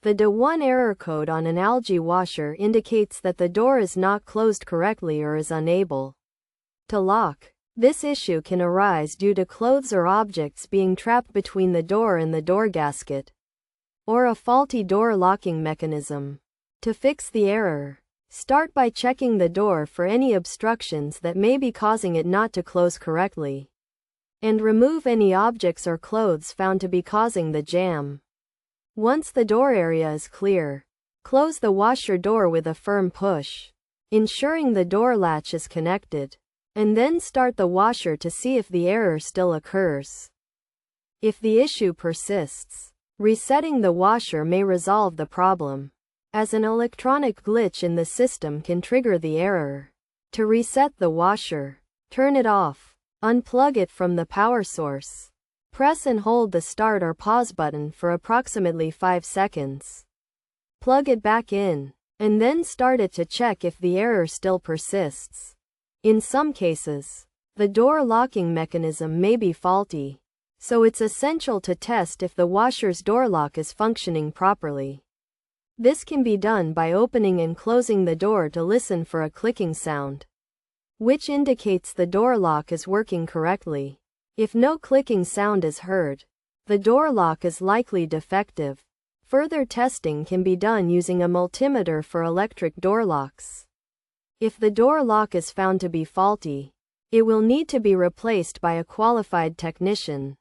The DE1 error code on an algae washer indicates that the door is not closed correctly or is unable to lock. This issue can arise due to clothes or objects being trapped between the door and the door gasket, or a faulty door locking mechanism. To fix the error, start by checking the door for any obstructions that may be causing it not to close correctly, and remove any objects or clothes found to be causing the jam. Once the door area is clear, close the washer door with a firm push, ensuring the door latch is connected, and then start the washer to see if the error still occurs. If the issue persists, resetting the washer may resolve the problem, as an electronic glitch in the system can trigger the error. To reset the washer, turn it off, unplug it from the power source. Press and hold the start or pause button for approximately 5 seconds. Plug it back in, and then start it to check if the error still persists. In some cases, the door locking mechanism may be faulty, so it's essential to test if the washer's door lock is functioning properly. This can be done by opening and closing the door to listen for a clicking sound, which indicates the door lock is working correctly. If no clicking sound is heard, the door lock is likely defective. Further testing can be done using a multimeter for electric door locks. If the door lock is found to be faulty, it will need to be replaced by a qualified technician.